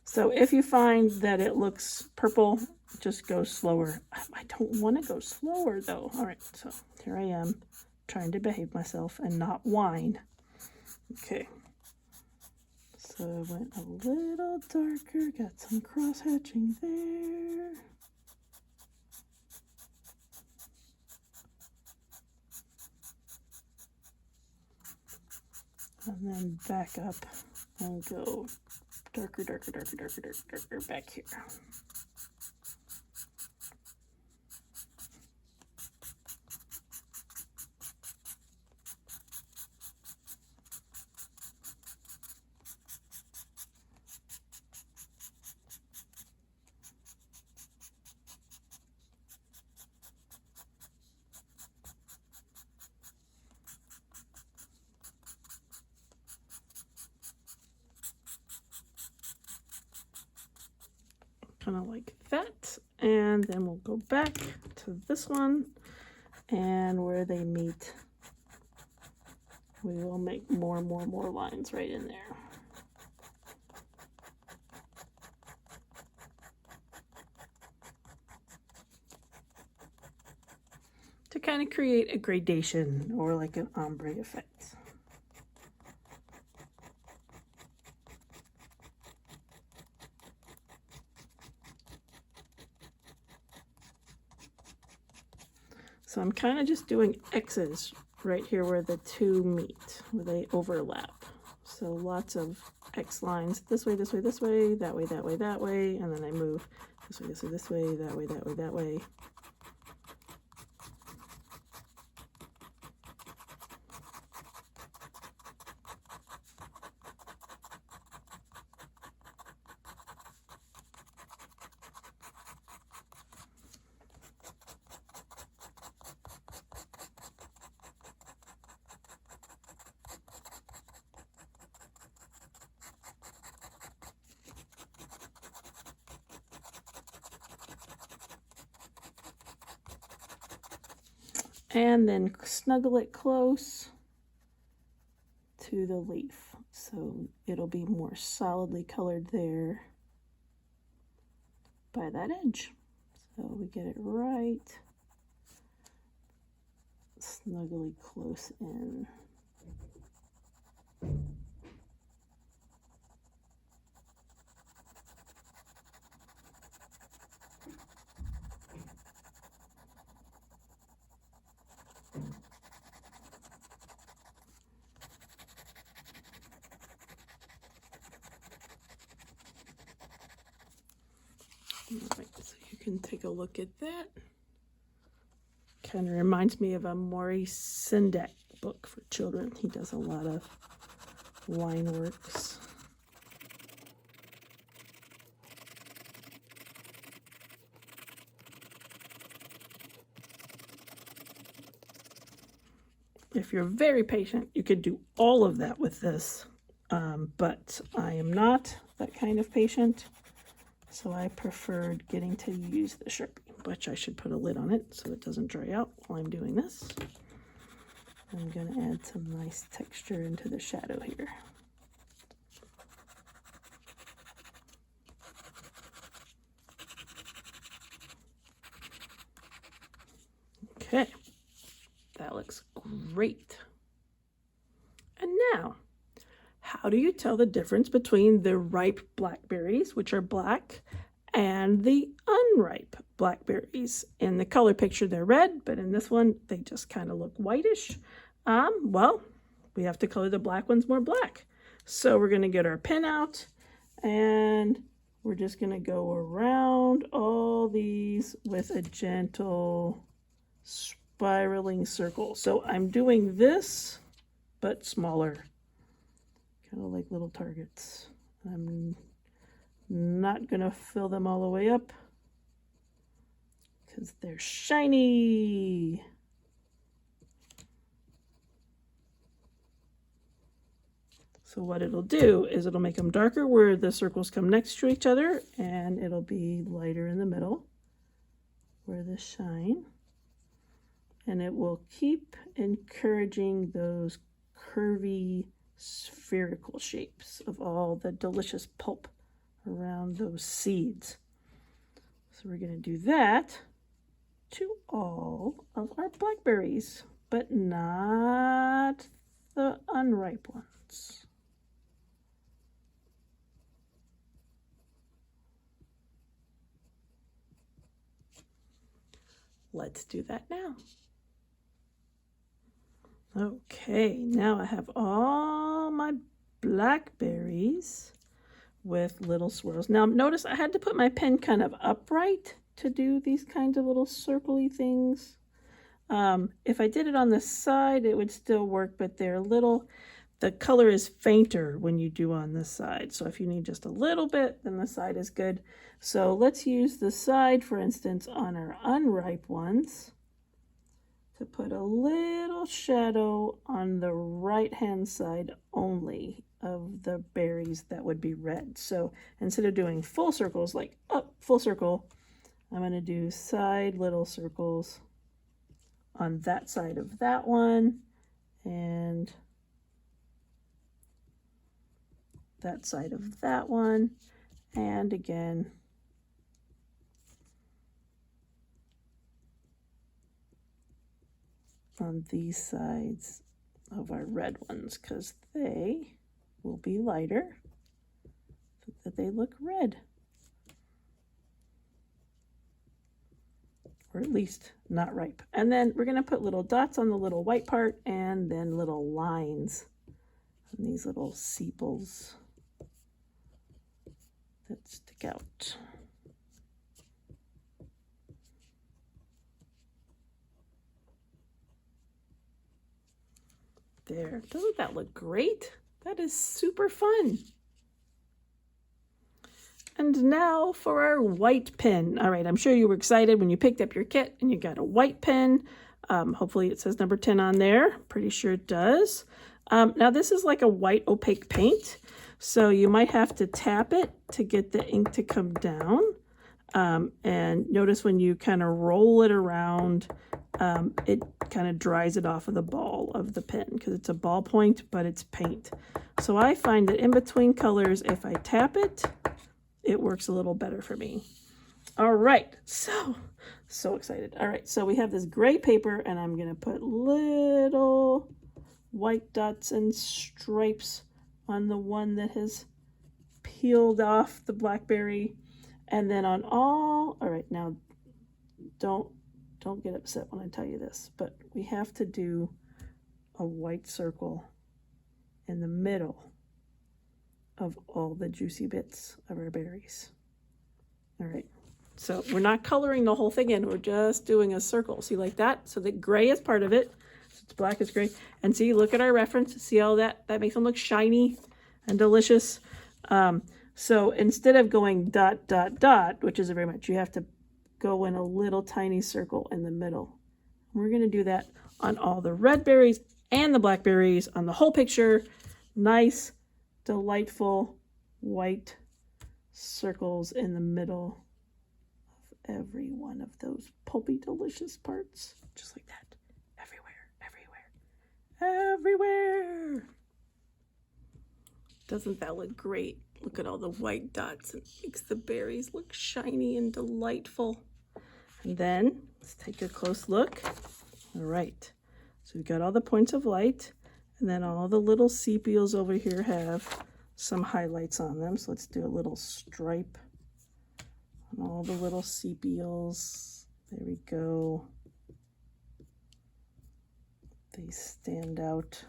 So if you find that it looks purple, just go slower. I don't want to go slower though. All right, so here I am trying to behave myself and not whine. Okay. So I went a little darker, got some cross hatching there. And then back up and go darker back here. kind of like that. And then we'll go back to this one, and where they meet, we will make more lines right in there. To kind of create a gradation or like an ombre effect. So I'm kind of just doing X's right here where the two meet, where they overlap. So lots of X lines this way, this way, this way, that way, that way, that way, and then I move this way, this way, this way, that way, that way, that way. And then snuggle it close to the leaf, so it'll be more solidly colored there by that edge. So we get it right snugly close in. Right, so you can take a look at that. Kind of reminds me of a Maurice Sendak book for children. He does a lot of line works. If you're very patient, you could do all of that with this, but I am not that kind of patient, so I preferred getting to use the Sharpie, which I should put a lid on it so it doesn't dry out while I'm doing this. I'm going to add some nice texture into the shadow here. Okay, that looks great. And now, how do you tell the difference between the ripe blackberries, which are black, and the unripe blackberries? In the color picture, they're red, but in this one, they just kind of look whitish. Well, we have to color the black ones more black. So we're going to get our pen out, and we're just going to go around all these with a gentle spiraling circle. So I'm doing this, but smaller, kind of like little targets. I'm not going to fill them all the way up because they're shiny. So what it'll do is it'll make them darker where the circles come next to each other, and it'll be lighter in the middle where they shine. And it will keep encouraging those curvy spherical shapes of all the delicious pulp around those seeds. So we're going to do that to all of our blackberries, but not the unripe ones. Let's do that now. Okay, now I have all my blackberries with little swirls. Now notice I had to put my pen kind of upright to do these kinds of little circly things. If I did it on the side, it would still work, but they're little, the color is fainter when you do on this side. So if you need just a little bit, then the side is good. So let's use the side, for instance, on our unripe ones to put a little shadow on the right-hand side only of the berries that would be red. So instead of doing full circles, like up, full circle, I'm going to do side little circles on that side of that one and that side of that one, and again on these sides of our red ones, because they will be lighter so that they look red, or at least not ripe. And then we're going to put little dots on the little white part and then little lines on these little sepals that stick out. There, doesn't that look great? That is super fun. And now for our white pen. All right, I'm sure you were excited when you picked up your kit and you got a white pen. Hopefully it says number 10 on there. Pretty sure it does. Now this is like a white opaque paint, so you might have to tap it to get the ink to come down. And notice when you kind of roll it around, it kind of dries it off of the ball of the pen because it's a ballpoint, but it's paint. So I find that in between colors, if I tap it, it works a little better for me. All right, so excited. All right, so we have this gray paper and I'm gonna put little white dots and stripes on the one that has peeled off the blackberry. And then on all right, now don't get upset when I tell you this, but we have to do a white circle in the middle of all the juicy bits of our berries. All right, so we're not coloring the whole thing in, we're just doing a circle. See, like that? So the gray is part of it. So it's black is gray. And see, look at our reference. See how that makes them look shiny and delicious. So instead of going dot, dot, dot, which isn't very much, you have to go in a little tiny circle in the middle. We're going to do that on all the red berries and the blackberries on the whole picture. Nice, delightful white circles in the middle of every one of those pulpy, delicious parts. Just like that. Everywhere, everywhere, everywhere. Doesn't that look great? Look at all the white dots. It makes the berries look shiny and delightful. And then let's take a close look. All right, so we've got all the points of light, and then all the little sepals over here have some highlights on them. So let's do a little stripe on all the little sepals. There we go. They stand out.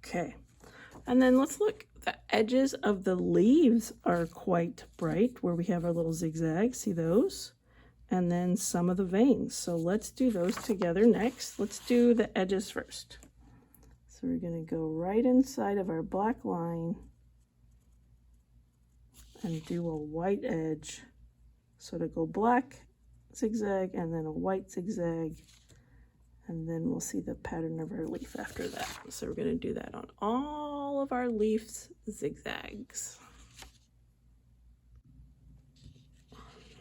Okay, and then let's look. The edges of the leaves are quite bright where we have our little zigzags. See those? And then some of the veins. So let's do those together next. Let's do the edges first. So we're going to go right inside of our black line and do a white edge. So to go black zigzag and then a white zigzag. And then we'll see the pattern of our leaf after that. So we're going to do that on all of our leaves zigzags.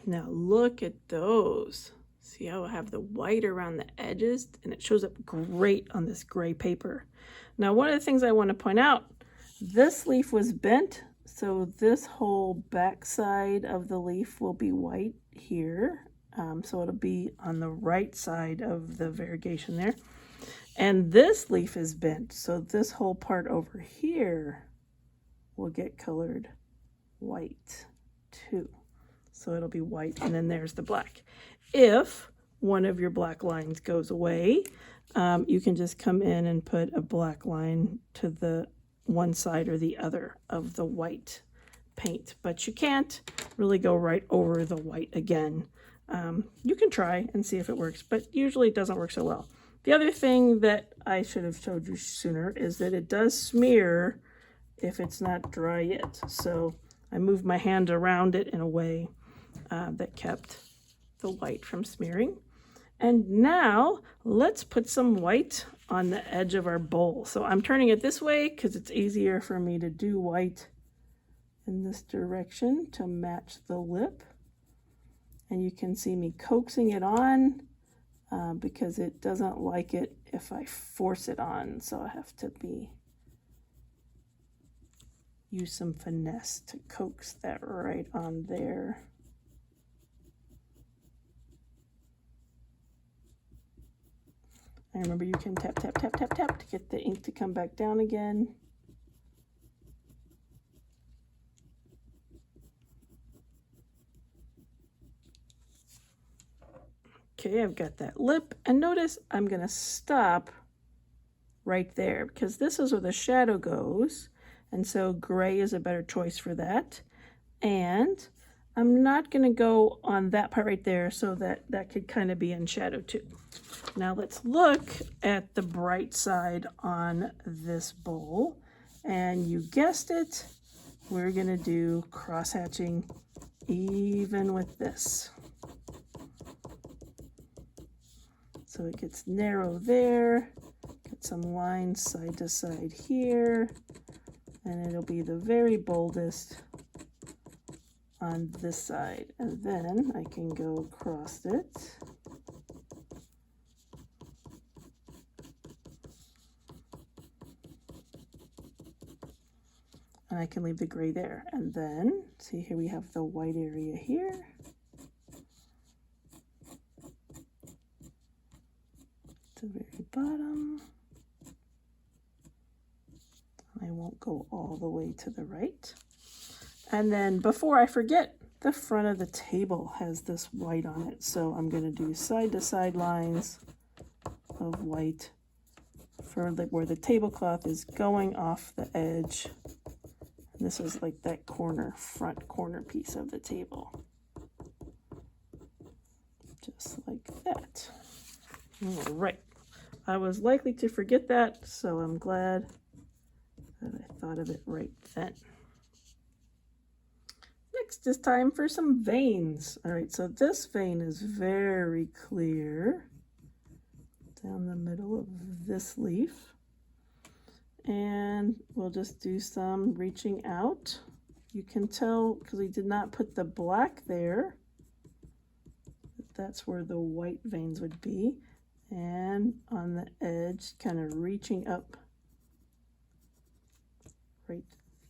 Now look at those. See how I have the white around the edges and it shows up great on this gray paper. Now one of the things I want to point out, this leaf was bent, so this whole back side of the leaf will be white here. So it'll be on the right side of the variegation there. And this leaf is bent, so this whole part over here will get colored white too. So it'll be white, and then there's the black. If one of your black lines goes away, you can just come in and put a black line to the one side or the other of the white paint, but you can't really go right over the white again. You can try and see if it works, but usually it doesn't work so well. The other thing that I should have showed you sooner is that it does smear if it's not dry yet. So I moved my hand around it in a way that kept the white from smearing. And now let's put some white on the edge of our bowl. So I'm turning it this way because it's easier for me to do white in this direction to match the lip. And you can see me coaxing it on because it doesn't like it if I force it on. So I have to use some finesse to coax that right on there. And remember, you can tap, tap, tap, tap, tap to get the ink to come back down again. Okay, I've got that lip, and notice I'm going to stop right there because this is where the shadow goes, and so gray is a better choice for that. And I'm not going to go on that part right there, so that could kind of be in shadow too. Now let's look at the bright side on this bowl, and you guessed it, we're going to do cross hatching even with this. So it gets narrow there, get some lines side to side here, and it'll be the very boldest on this side. And then I can go across it. And I can leave the gray there. And then, see here we have the white area here. To the very bottom. I won't go all the way to the right. And then before I forget, the front of the table has this white on it. So I'm going to do side to side lines of white for where the tablecloth is going off the edge. And this is like that front corner piece of the table. Just like that. All right. I was likely to forget that, so I'm glad that I thought of it right then. Next is time for some veins. All right, so this vein is very clear down the middle of this leaf. And we'll just do some reaching out. You can tell, because we did not put the black there, that's where the white veins would be. And on the edge, kind of reaching up right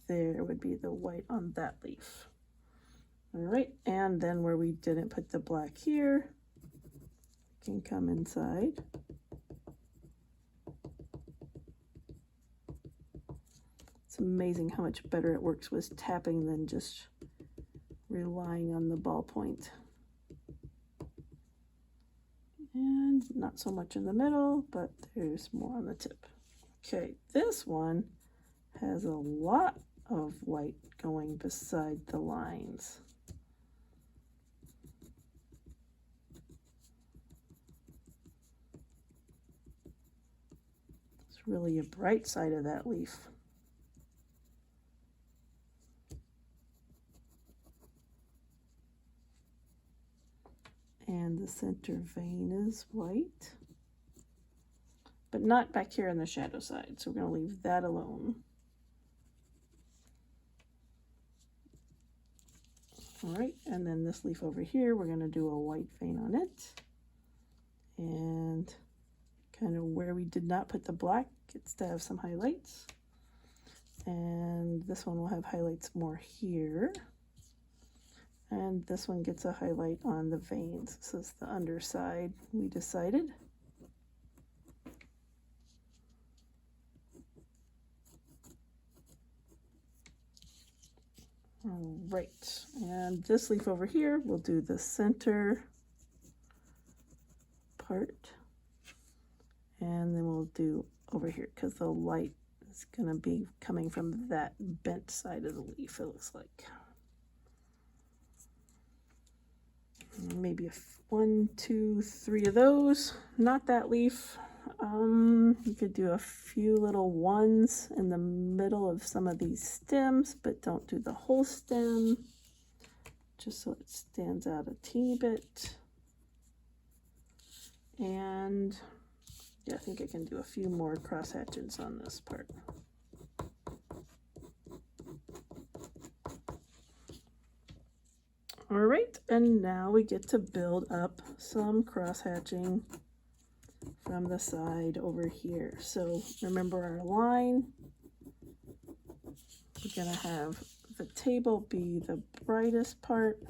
there would be the white on that leaf. All right, and then where we didn't put the black here, can come inside. It's amazing how much better it works with tapping than just relying on the ballpoint. And not so much in the middle, but there's more on the tip. Okay, this one has a lot of white going beside the lines. It's really a bright side of that leaf. And the center vein is white, but not back here on the shadow side. So we're going to leave that alone. All right, and then this leaf over here, we're going to do a white vein on it. And kind of where we did not put the black gets to have some highlights. And this one will have highlights more here. And this one gets a highlight on the veins. This is the underside, we decided. All right, and this leaf over here, we'll do the center part. And then we'll do over here, because the light is going to be coming from that bent side of the leaf, it looks like. Maybe 1, 2, 3 of those. Not that leaf. You could do a few little ones in the middle of some of these stems, but don't do the whole stem, just so it stands out a teeny bit. And Yeah, I think I can do a few more cross hatches on this part. All right, and now we get to build up some cross hatching from the side over here. So remember our line, we're gonna have the table be the brightest part.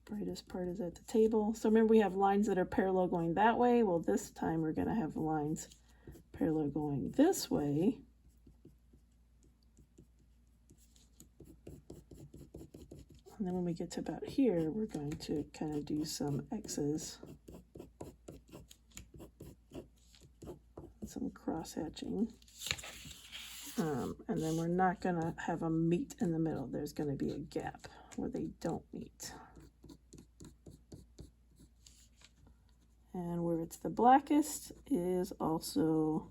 Brightest part is at the table. So remember we have lines that are parallel going that way. Well, this time we're gonna have lines parallel going this way. And then when we get to about here, we're going to kind of do some X's. Some cross hatching. And then we're not going to have them meet in the middle. There's going to be a gap where they don't meet. And where it's the blackest is also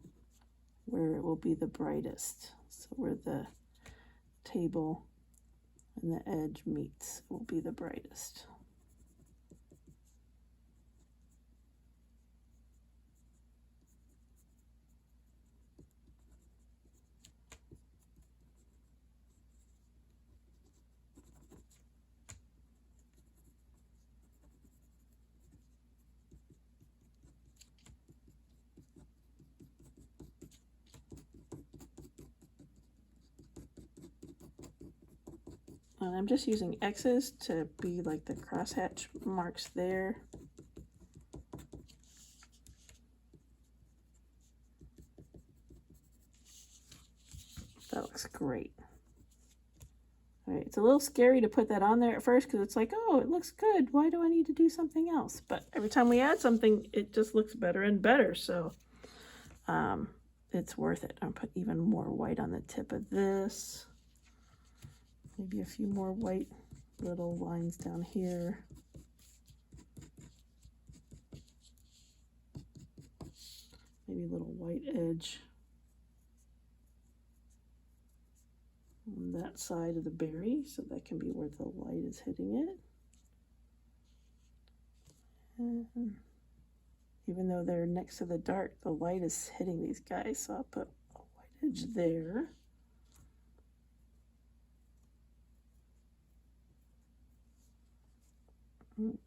where it will be the brightest. So where the table and the edge meets will be the brightest. And I'm just using X's to be like the crosshatch marks there. That looks great. All right, it's a little scary to put that on there at first because it's like, oh, it looks good. Why do I need to do something else? But every time we add something, it just looks better and better. So it's worth it. I'll put even more white on the tip of this. Maybe a few more white little lines down here. Maybe a little white edge on that side of the berry, so that can be where the light is hitting it. And even though they're next to the dark, the light is hitting these guys, so I'll put a white edge there.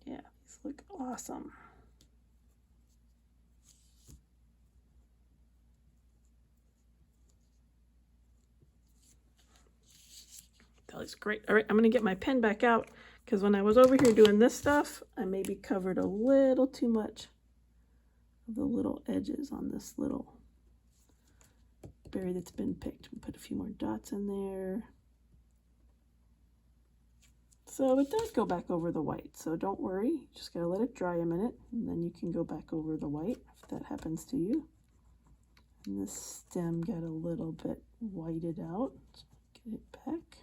Yeah, these look awesome. That looks great. All right, I'm gonna get my pen back out because when I was over here doing this stuff, I maybe covered a little too much of the little edges on this little berry that's been picked. We'll put a few more dots in there. So it does go back over the white, so don't worry. Just gotta let it dry a minute, and then you can go back over the white if that happens to you. And this stem got a little bit whited out. So get it back.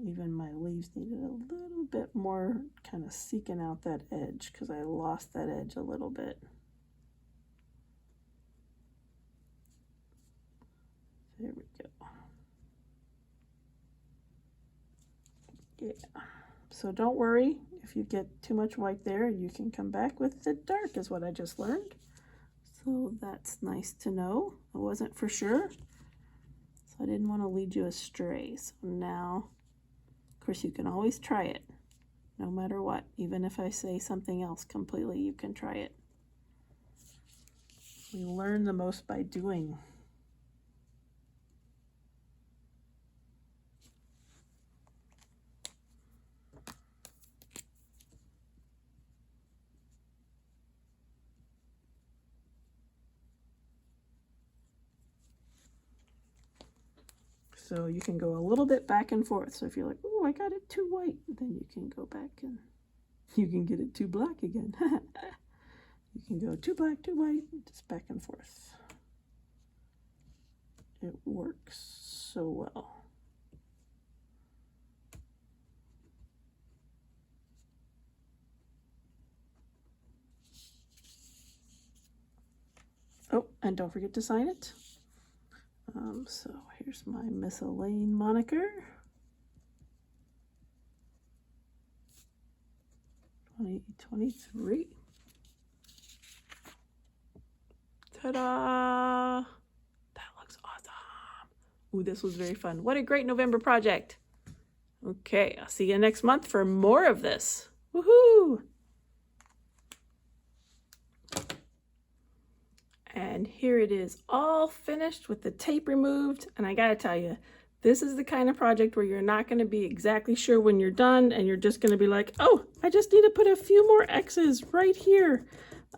Even my leaves needed a little bit more kind of seeking out that edge because I lost that edge a little bit. There we go. Yeah. So don't worry if you get too much white there, you can come back with the dark is what I just learned. So that's nice to know. I wasn't for sure, so I didn't want to lead you astray. So now, of course, you can always try it, no matter what. Even if I say something else completely, you can try it. We learn the most by doing. So you can go a little bit back and forth. So if you're like, oh, I got it too white, then you can go back and you can get it too black again. You can go too black, too white, just back and forth. It works so well. Oh, and don't forget to sign it. So here's my Miss Alayne moniker. 2023. Ta-da! That looks awesome. Ooh, this was very fun. What a great November project. Okay, I'll see you next month for more of this. Woohoo! And here it is all finished with the tape removed. And I gotta tell you, this is the kind of project where you're not gonna be exactly sure when you're done and you're just gonna be like, oh, I just need to put a few more X's right here.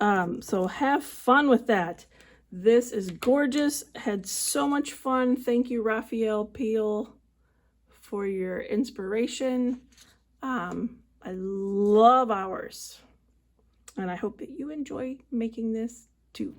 So have fun with that. This is gorgeous, had so much fun. Thank you, Raphael Peel, for your inspiration. I love ours. And I hope that you enjoy making this too.